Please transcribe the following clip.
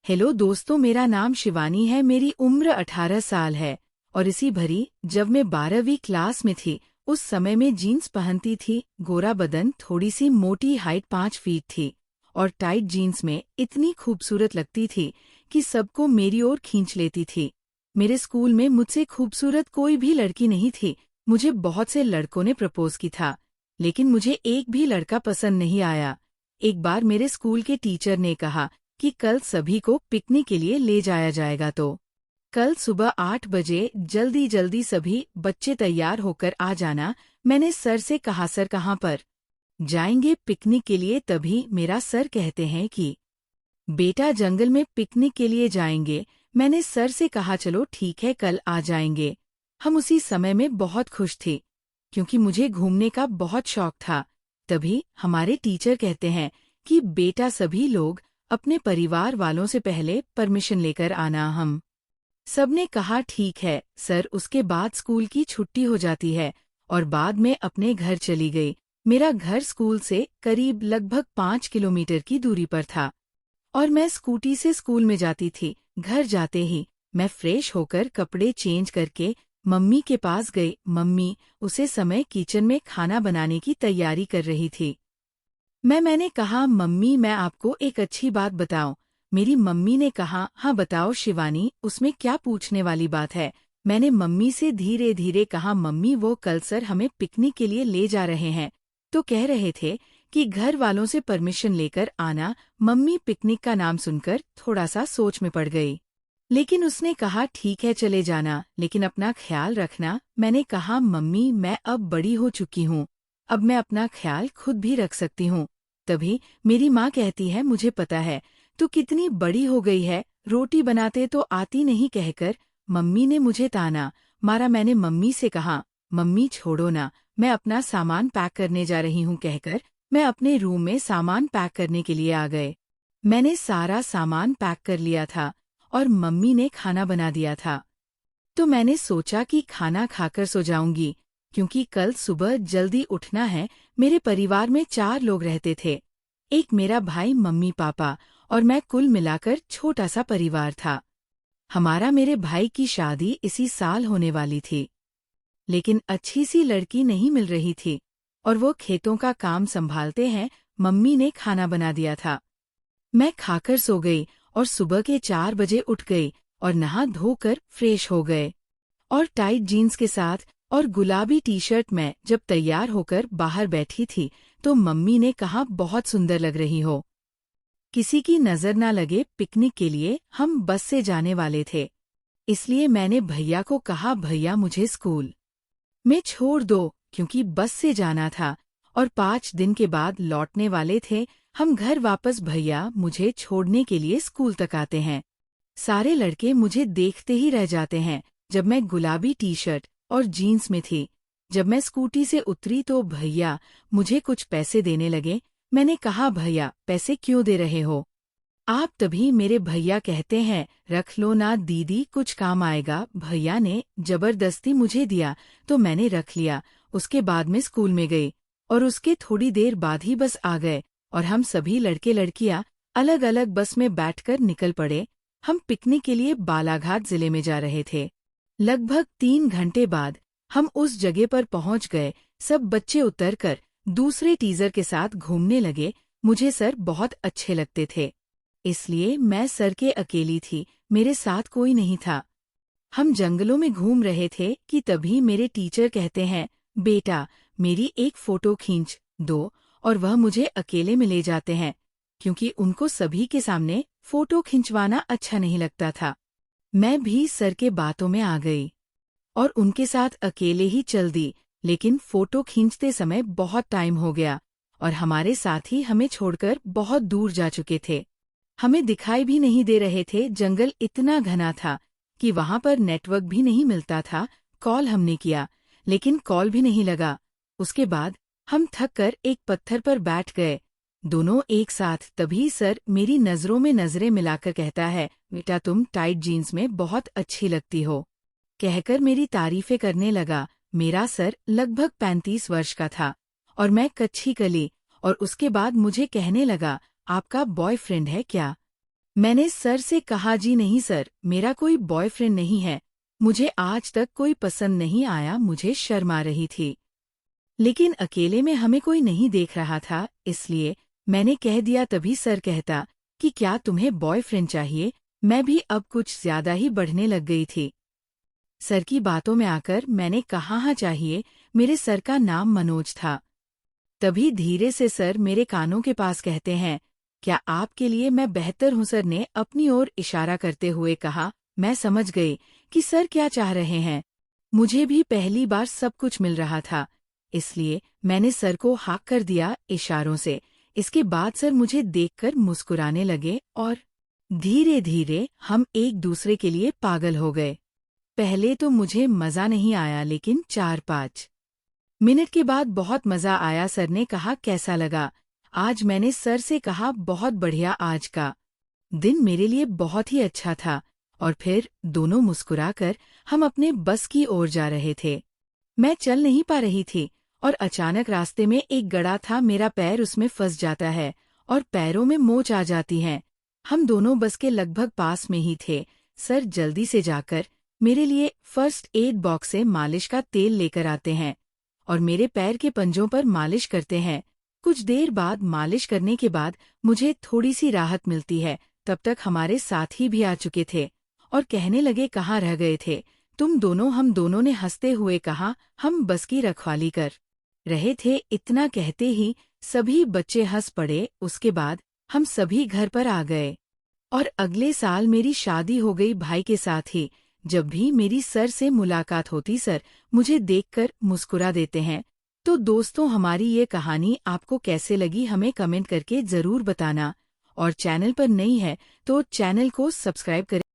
Hello दोस्तों, मेरा नाम शिवानी है। मेरी उम्र 18 साल है और इसी भरी जब मैं 12वीं क्लास में थी, उस समय में जीन्स पहनती थी। गोरा बदन, थोड़ी सी मोटी, हाइट 5 फीट थी और टाइट जीन्स में इतनी खूबसूरत लगती थी कि सबको मेरी ओर खींच लेती थी। मेरे स्कूल में मुझसे खूबसूरत कोई भी लड़की नहीं थी। मुझे बहुत से लड़कों ने प्रपोज की था, लेकिन मुझे एक भी लड़का पसंद नहीं आया। एक बार मेरे स्कूल के टीचर ने कहा कि कल सभी को पिकनिक के लिए ले जाया जाएगा, तो कल सुबह 8 बजे जल्दी जल्दी सभी बच्चे तैयार होकर आ जाना। मैंने सर से कहा, सर कहाँ पर जाएंगे पिकनिक के लिए? तभी मेरा सर कहते हैं कि बेटा, जंगल में पिकनिक के लिए जाएंगे। मैंने सर से कहा, चलो ठीक है, कल आ जाएंगे। हम उसी समय में बहुत खुश थे क्योंकि मुझे घूमने का बहुत शौक था। तभी हमारे टीचर कहते हैं कि बेटा, सभी लोग अपने परिवार वालों से पहले परमिशन लेकर आना। हम सबने कहा ठीक है सर। उसके बाद स्कूल की छुट्टी हो जाती है और बाद में अपने घर चली गई। मेरा घर स्कूल से करीब लगभग 5 किलोमीटर की दूरी पर था और मैं स्कूटी से स्कूल में जाती थी। घर जाते ही मैं फ्रेश होकर कपड़े चेंज करके मम्मी के पास गई। मम्मी उसे समय किचन में खाना बनाने की तैयारी कर रही थी। मैंने कहा, मम्मी मैं आपको एक अच्छी बात बताऊं? मेरी मम्मी ने कहा, हाँ बताओ शिवानी, उसमें क्या पूछने वाली बात है? मैंने मम्मी से धीरे धीरे कहा, मम्मी वो कल सर हमें पिकनिक के लिए ले जा रहे हैं, तो कह रहे थे कि घर वालों से परमिशन लेकर आना। मम्मी पिकनिक का नाम सुनकर थोड़ा सा सोच में पड़ गई, लेकिन उसने कहा ठीक है चले जाना, लेकिन अपना ख्याल रखना। मैंने कहा, मम्मी मैं अब बड़ी हो चुकी हूँ, अब मैं अपना ख्याल खुद भी रख सकती हूँ। तभी मेरी माँ कहती है, मुझे पता है तू कितनी बड़ी हो गई है, रोटी बनाते तो आती नहीं, कहकर मम्मी ने मुझे ताना मारा। मैंने मम्मी से कहा, मम्मी छोड़ो ना, मैं अपना सामान पैक करने जा रही हूँ, कहकर मैं अपने रूम में सामान पैक करने के लिए आ गए। मैंने सारा सामान पैक कर लिया था और मम्मी ने खाना बना दिया था। तो मैंने सोचा कि खाना खाकर सो जाऊंगी क्योंकि कल सुबह जल्दी उठना है। मेरे परिवार में 4 लोग रहते थे, एक मेरा भाई, मम्मी पापा और मैं, कुल मिलाकर छोटा सा परिवार था। हमारा मेरे भाई की शादी इसी साल होने वाली थी, लेकिन अच्छी सी लड़की नहीं मिल रही थी और वो खेतों का काम संभालते हैं। मम्मी ने खाना बना दिया था। मैं खाकर सो गई और सुबह के 4 बजे उठ गई और नहा धोकर फ्रेश हो गए और टाइट जीन्स के साथ और गुलाबी टी शर्ट में जब तैयार होकर बाहर बैठी थी तो मम्मी ने कहा, बहुत सुंदर लग रही हो। किसी की नजर ना लगे, पिकनिक के लिए हम बस से जाने वाले थे, इसलिए मैंने भैया को कहा, भैया मुझे स्कूल में छोड़ दो, क्योंकि बस से जाना था और 5 दिन के बाद लौटने वाले थे हम घर वापस। भैया मुझे छोड़ने के लिए स्कूल तक आते हैं। सारे लड़के मुझे देखते ही रह जाते हैं जब मैं गुलाबी टी शर्ट और जीन्स में थी। जब मैं स्कूटी से उतरी तो भैया मुझे कुछ पैसे देने लगे। मैंने कहा, भैया पैसे क्यों दे रहे हो आप? तभी मेरे भैया कहते हैं, रख लो ना दीदी, कुछ काम आएगा। भैया ने जबरदस्ती मुझे दिया तो मैंने रख लिया। उसके बाद में स्कूल में गई और उसके थोड़ी देर बाद ही बस आ गए और हम सभी लड़के लड़कियां अलग अलग बस में बैठकर निकल पड़े। हम पिकनिक के लिए बालाघाट जिले में जा रहे थे। लगभग 3 घंटे बाद हम उस जगह पर पहुंच गए। सब बच्चे उतरकर दूसरे टीचर के साथ घूमने लगे। मुझे सर बहुत अच्छे लगते थे, इसलिए मैं सर के अकेली थी, मेरे साथ कोई नहीं था। हम जंगलों में घूम रहे थे कि तभी मेरे टीचर कहते हैं, बेटा मेरी एक फोटो खींच दो, और वह मुझे अकेले में ले जाते हैं क्योंकि उनको सभी के सामने फोटो खिंचवाना अच्छा नहीं लगता था। मैं भी सर के बातों में आ गई और उनके साथ अकेले ही चल दी, लेकिन फोटो खींचते समय बहुत टाइम हो गया और हमारे साथी हमें छोड़कर बहुत दूर जा चुके थे। हमें दिखाई भी नहीं दे रहे थे, जंगल इतना घना था कि वहां पर नेटवर्क भी नहीं मिलता था। कॉल हमने किया लेकिन कॉल भी नहीं लगा। उसके बाद हम थक कर एक पत्थर पर बैठ गए, दोनों एक साथ। तभी सर मेरी नजरों में नजरें मिलाकर कहता है, बेटा तुम टाइट जीन्स में बहुत अच्छी लगती हो, कहकर मेरी तारीफें करने लगा। मेरा सर लगभग 35 वर्ष का था और मैं कच्ची कली, और उसके बाद मुझे कहने लगा, आपका बॉयफ्रेंड है क्या? मैंने सर से कहा, जी नहीं सर, मेरा कोई बॉयफ्रेंड नहीं है, मुझे आज तक कोई पसंद नहीं आया। मुझे शर्म आ रही थी, लेकिन अकेले में हमें कोई नहीं देख रहा था, इसलिए मैंने कह दिया। तभी सर कहता कि क्या तुम्हें बॉयफ्रेंड चाहिए। मैं भी अब कुछ ज्यादा ही बढ़ने लग गई थी। सर की बातों में आकर मैंने कहा, हाँ चाहिए। मेरे सर का नाम मनोज था। तभी धीरे से सर मेरे कानों के पास कहते हैं, क्या आपके लिए मैं बेहतर हूँ। सर ने अपनी ओर इशारा करते हुए कहा। मैं समझ गई कि सर क्या चाह रहे हैं। मुझे भी पहली बार सब कुछ मिल रहा था, इसलिए मैंने सर को हाँ कर दिया इशारों से। इसके बाद सर मुझे देखकर मुस्कुराने लगे और धीरे धीरे हम एक दूसरे के लिए पागल हो गए। पहले तो मुझे मजा नहीं आया, लेकिन 4-5 मिनट के बाद बहुत मजा आया। सर ने कहा, कैसा लगा आज। मैंने सर से कहा, बहुत बढ़िया, आज का दिन मेरे लिए बहुत ही अच्छा था। और फिर दोनों मुस्कुराकर हम अपने बस की ओर जा रहे थे। मैं चल नहीं पा रही थी और अचानक रास्ते में एक गड्ढा था। मेरा पैर उसमें फंस जाता है और पैरों में मोच आ जाती हैं। हम दोनों बस के लगभग पास में ही थे। सर जल्दी से जाकर मेरे लिए फर्स्ट एड बॉक्स से मालिश का तेल लेकर आते हैं और मेरे पैर के पंजों पर मालिश करते हैं। कुछ देर बाद मालिश करने के बाद मुझे थोड़ी सी राहत मिलती है। तब तक हमारे साथी भी आ चुके थे और कहने लगे, कहाँ रह गए थे तुम दोनों। हम दोनों ने हंसते हुए कहा, हम बस की रखवाली कर रहे थे। इतना कहते ही सभी बच्चे हंस पड़े। उसके बाद हम सभी घर पर आ गए और अगले साल मेरी शादी हो गई भाई के साथ ही। जब भी मेरी सर से मुलाकात होती, सर मुझे देखकर मुस्कुरा देते हैं। तो दोस्तों, हमारी ये कहानी आपको कैसे लगी हमें कमेंट करके ज़रूर बताना। और चैनल पर नई है तो चैनल को सब्सक्राइब करें।